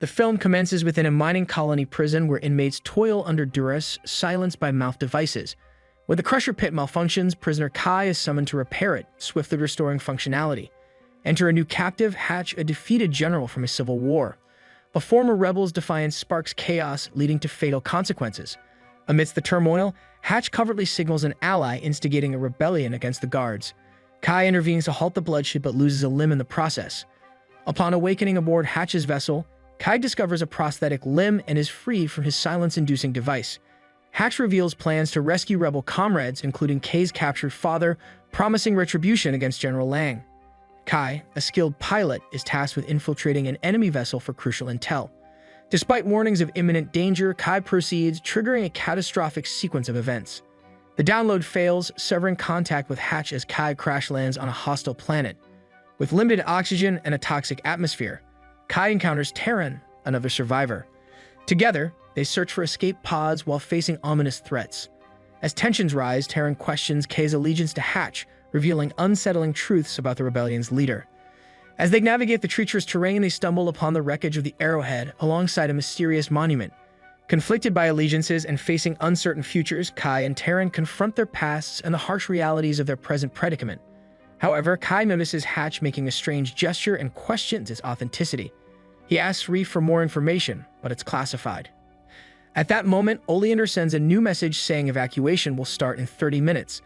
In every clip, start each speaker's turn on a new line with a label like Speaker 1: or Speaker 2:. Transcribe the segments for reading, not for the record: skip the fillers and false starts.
Speaker 1: The film commences within a mining colony prison where inmates toil under duress, silenced by mouth devices. When the crusher pit malfunctions, prisoner Kai is summoned to repair it, swiftly restoring functionality. Enter a new captive, Hatch, a defeated general from a civil war. A former rebel's defiance sparks chaos, leading to fatal consequences. Amidst the turmoil, Hatch covertly signals an ally, instigating a rebellion against the guards. Kai intervenes to halt the bloodshed but loses a limb in the process. Upon awakening aboard Hatch's vessel, Kai discovers a prosthetic limb and is freed from his silence-inducing device. Hatch reveals plans to rescue rebel comrades, including Kai's captured father, promising retribution against General Lang. Kai, a skilled pilot, is tasked with infiltrating an enemy vessel for crucial intel. Despite warnings of imminent danger, Kai proceeds, triggering a catastrophic sequence of events. The download fails, severing contact with Hatch as Kai crash lands on a hostile planet. With limited oxygen and a toxic atmosphere, Kai encounters Terran, another survivor. Together, they search for escape pods while facing ominous threats. As tensions rise, Terran questions Kai's allegiance to Hatch, revealing unsettling truths about the rebellion's leader. As they navigate the treacherous terrain, they stumble upon the wreckage of the Arrowhead alongside a mysterious monument. Conflicted by allegiances and facing uncertain futures, Kai and Terran confront their pasts and the harsh realities of their present predicament. However, Kai notices Hatch making a strange gesture and questions its authenticity. He asks Reef for more information, but it's classified. At that moment, Oleander sends a new message saying evacuation will start in 30 minutes.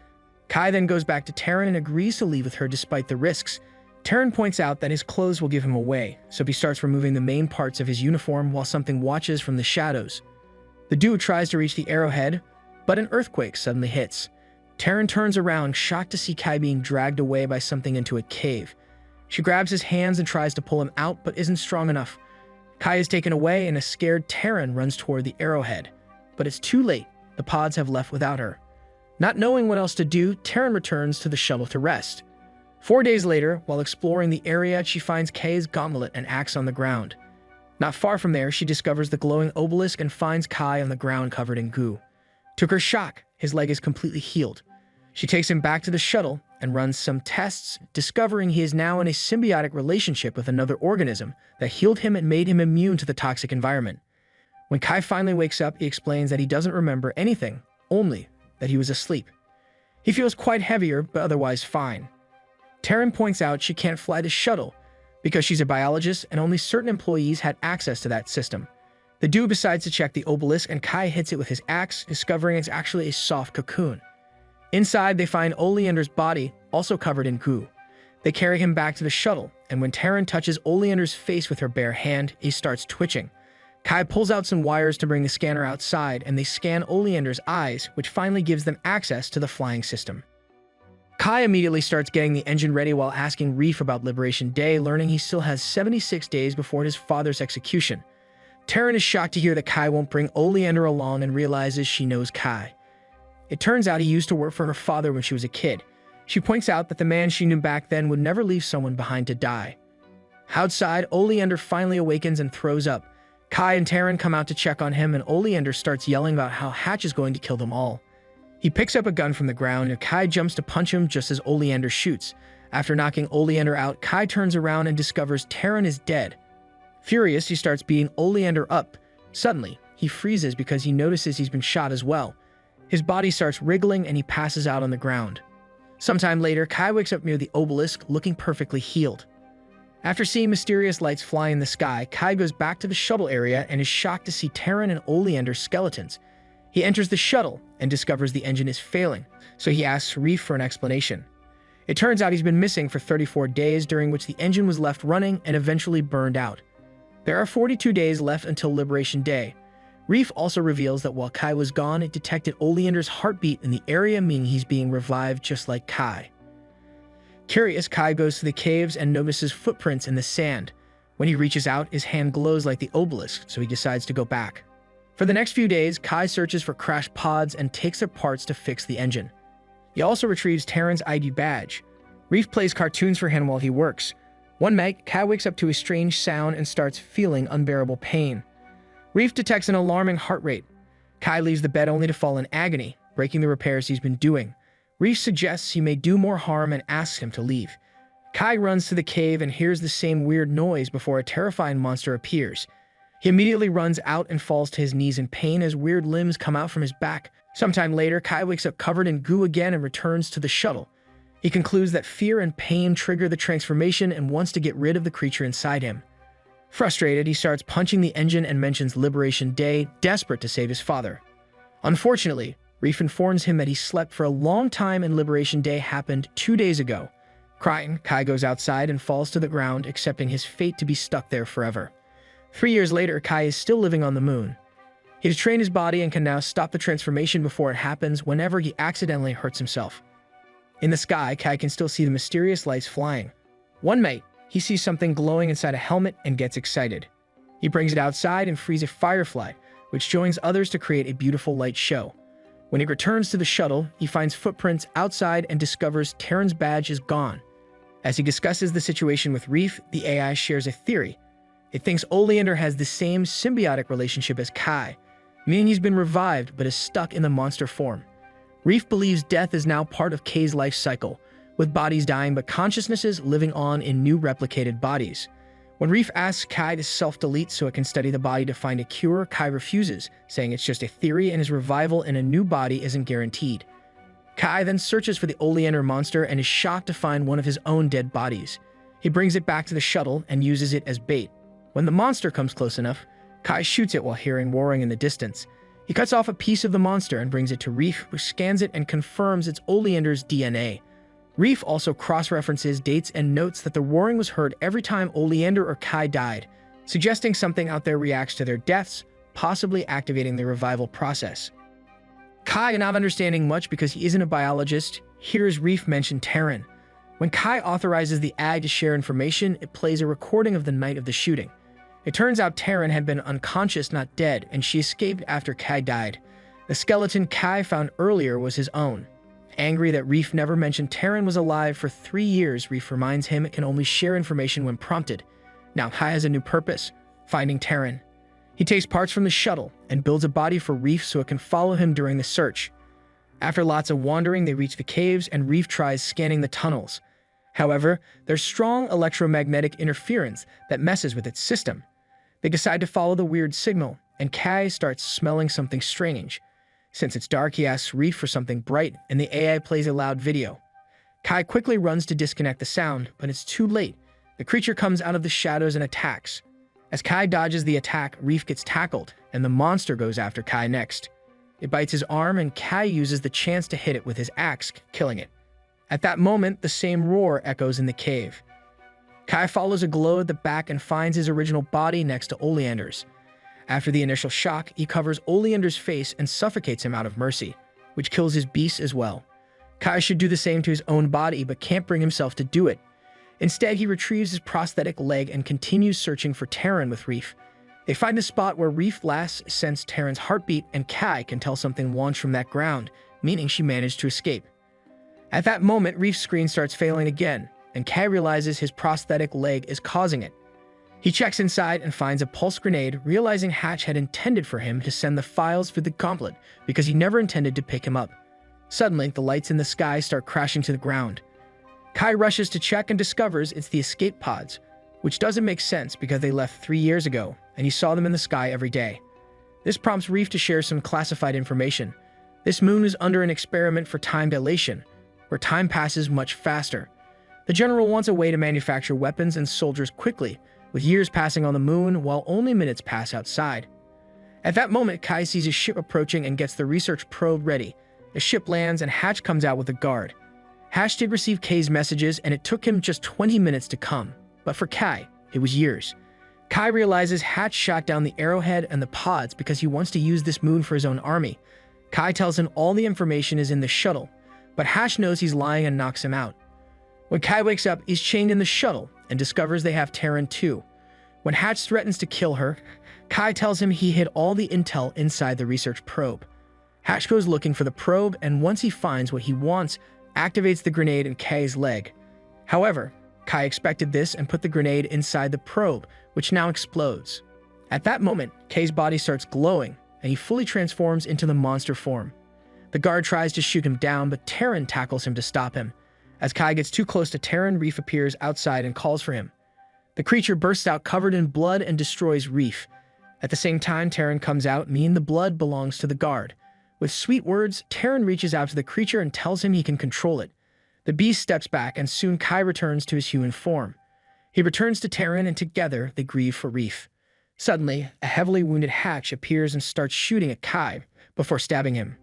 Speaker 1: Kai then goes back to Terran and agrees to leave with her despite the risks. Terran points out that his clothes will give him away, so he starts removing the main parts of his uniform while something watches from the shadows. The duo tries to reach the Arrowhead, but an earthquake suddenly hits. Terran turns around, shocked to see Kai being dragged away by something into a cave. She grabs his hands and tries to pull him out, but isn't strong enough. Kai is taken away and a scared Terran runs toward the Arrowhead. But it's too late. The pods have left without her. Not knowing what else to do, Terran returns to the shuttle to rest. 4 days later, while exploring the area, she finds Kai's gauntlet and axe on the ground. Not far from there, she discovers the glowing obelisk and finds Kai on the ground covered in goo. To her shock, his leg is completely healed. She takes him back to the shuttle and runs some tests, discovering he is now in a symbiotic relationship with another organism that healed him and made him immune to the toxic environment. When Kai finally wakes up, he explains that he doesn't remember anything, only that he was asleep. He feels quite heavier, but otherwise fine. Terran points out she can't fly the shuttle because she's a biologist and only certain employees had access to that system. The duo decides to check the obelisk and Kai hits it with his axe, discovering it's actually a soft cocoon. Inside, they find Oleander's body, also covered in goo. They carry him back to the shuttle, and when Terran touches Oleander's face with her bare hand, he starts twitching. Kai pulls out some wires to bring the scanner outside, and they scan Oleander's eyes, which finally gives them access to the flying system. Kai immediately starts getting the engine ready while asking Reef about Liberation Day, learning he still has 76 days before his father's execution. Terran is shocked to hear that Kai won't bring Oleander along and realizes she knows Kai. It turns out he used to work for her father when she was a kid. She points out that the man she knew back then would never leave someone behind to die. Outside, Oleander finally awakens and throws up. Kai and Terran come out to check on him, and Oleander starts yelling about how Hatch is going to kill them all. He picks up a gun from the ground, and Kai jumps to punch him just as Oleander shoots. After knocking Oleander out, Kai turns around and discovers Terran is dead. Furious, he starts beating Oleander up. Suddenly, he freezes because he notices he's been shot as well. His body starts wriggling and he passes out on the ground. Sometime later, Kai wakes up near the obelisk, looking perfectly healed. After seeing mysterious lights fly in the sky, Kai goes back to the shuttle area and is shocked to see Terran and Oleander's skeletons. He enters the shuttle and discovers the engine is failing, so he asks Reef for an explanation. It turns out he's been missing for 34 days, during which the engine was left running and eventually burned out. There are 42 days left until Liberation Day. Reef also reveals that while Kai was gone, it detected Oleander's heartbeat in the area, meaning he's being revived just like Kai. Curious, Kai goes to the caves and notices footprints in the sand. When he reaches out, his hand glows like the obelisk, so he decides to go back. For the next few days, Kai searches for crashed pods and takes their parts to fix the engine. He also retrieves Terran's ID badge. Reef plays cartoons for him while he works. One night, Kai wakes up to a strange sound and starts feeling unbearable pain. Reef detects an alarming heart rate. Kai leaves the bed only to fall in agony, breaking the repairs he's been doing. Reef suggests he may do more harm and asks him to leave. Kai runs to the cave and hears the same weird noise before a terrifying monster appears. He immediately runs out and falls to his knees in pain as weird limbs come out from his back. Sometime later, Kai wakes up covered in goo again and returns to the shuttle. He concludes that fear and pain trigger the transformation and wants to get rid of the creature inside him. Frustrated, he starts punching the engine and mentions Liberation Day, desperate to save his father. Unfortunately, Reef informs him that he slept for a long time and Liberation Day happened 2 days ago. Crying, Kai goes outside and falls to the ground, accepting his fate to be stuck there forever. 3 years later, Kai is still living on the moon. He has trained his body and can now stop the transformation before it happens whenever he accidentally hurts himself. In the sky, Kai can still see the mysterious lights flying. One night, he sees something glowing inside a helmet and gets excited. He brings it outside and frees a firefly, which joins others to create a beautiful light show. When he returns to the shuttle, he finds footprints outside and discovers Terran's badge is gone. As he discusses the situation with Reef, the AI shares a theory. It thinks Oleander has the same symbiotic relationship as Kai, meaning he's been revived but is stuck in the monster form. Reef believes death is now part of Kai's life cycle, with bodies dying but consciousnesses living on in new replicated bodies. When Reef asks Kai to self-delete so it can study the body to find a cure, Kai refuses, saying it's just a theory and his revival in a new body isn't guaranteed. Kai then searches for the Oleander monster and is shocked to find one of his own dead bodies. He brings it back to the shuttle and uses it as bait. When the monster comes close enough, Kai shoots it while hearing roaring in the distance. He cuts off a piece of the monster and brings it to Reef, which scans it and confirms it's Oleander's DNA. Reef also cross-references dates and notes that the roaring was heard every time Oleander or Kai died, suggesting something out there reacts to their deaths, possibly activating the revival process. Kai, not understanding much because he isn't a biologist, hears Reef mention Terran. When Kai authorizes the AI to share information, it plays a recording of the night of the shooting. It turns out Terran had been unconscious, not dead, and she escaped after Kai died. The skeleton Kai found earlier was his own. Angry that Reef never mentioned Terran was alive for 3 years, Reef reminds him it can only share information when prompted. Now Kai has a new purpose, finding Terran. He takes parts from the shuttle and builds a body for Reef so it can follow him during the search. After lots of wandering, they reach the caves and Reef tries scanning the tunnels. However, there's strong electromagnetic interference that messes with its system. They decide to follow the weird signal, and Kai starts smelling something strange. Since it's dark, he asks Reef for something bright, and the AI plays a loud video. Kai quickly runs to disconnect the sound, but it's too late. The creature comes out of the shadows and attacks. As Kai dodges the attack, Reef gets tackled, and the monster goes after Kai next. It bites his arm, and Kai uses the chance to hit it with his axe, killing it. At that moment, the same roar echoes in the cave. Kai follows a glow at the back and finds his original body next to Oleander's. After the initial shock, he covers Oleander's face and suffocates him out of mercy, which kills his beast as well. Kai should do the same to his own body, but can't bring himself to do it. Instead, he retrieves his prosthetic leg and continues searching for Terran with Reef. They find the spot where Reef last sensed Terran's heartbeat, and Kai can tell something launched from that ground, meaning she managed to escape. At that moment, Reef's screen starts failing again, and Kai realizes his prosthetic leg is causing it. He checks inside and finds a pulse grenade, realizing Hatch had intended for him to send the files for the gauntlet because he never intended to pick him up. Suddenly, the lights in the sky start crashing to the ground. Kai rushes to check and discovers it's the escape pods, which doesn't make sense because they left 3 years ago, and he saw them in the sky every day. This prompts Reef to share some classified information. This moon is under an experiment for time dilation, where time passes much faster. The general wants a way to manufacture weapons and soldiers quickly, with years passing on the moon while only minutes pass outside. At that moment, Kai sees a ship approaching and gets the research probe ready. The ship lands and Hatch comes out with a guard. Hatch did receive Kai's messages and it took him just 20 minutes to come, but for Kai, it was years. Kai realizes Hatch shot down the arrowhead and the pods because he wants to use this moon for his own army. Kai tells him all the information is in the shuttle, but Hatch knows he's lying and knocks him out. When Kai wakes up, he's chained in the shuttle and discovers they have Terran too. When Hatch threatens to kill her, Kai tells him he hid all the intel inside the research probe. Hatch goes looking for the probe, and once he finds what he wants, activates the grenade in Kai's leg. However, Kai expected this and put the grenade inside the probe, which now explodes. At that moment, Kai's body starts glowing, and he fully transforms into the monster form. The guard tries to shoot him down, but Terran tackles him to stop him. As Kai gets too close to Terran, Reef appears outside and calls for him. The creature bursts out covered in blood and destroys Reef. At the same time, Terran comes out, meaning the blood belongs to the guard. With sweet words, Terran reaches out to the creature and tells him he can control it. The beast steps back, and soon Kai returns to his human form. He returns to Terran, and together they grieve for Reef. Suddenly, a heavily wounded Hatch appears and starts shooting at Kai before stabbing him.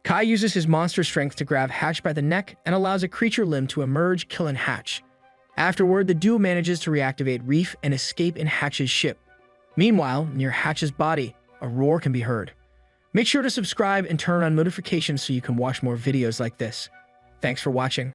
Speaker 1: Kai uses his monster strength to grab Hatch by the neck and allows a creature limb to emerge, killing Hatch. Afterward, the duo manages to reactivate Reef and escape in Hatch's ship. Meanwhile, near Hatch's body, a roar can be heard. Make sure to subscribe and turn on notifications so you can watch more videos like this. Thanks for watching.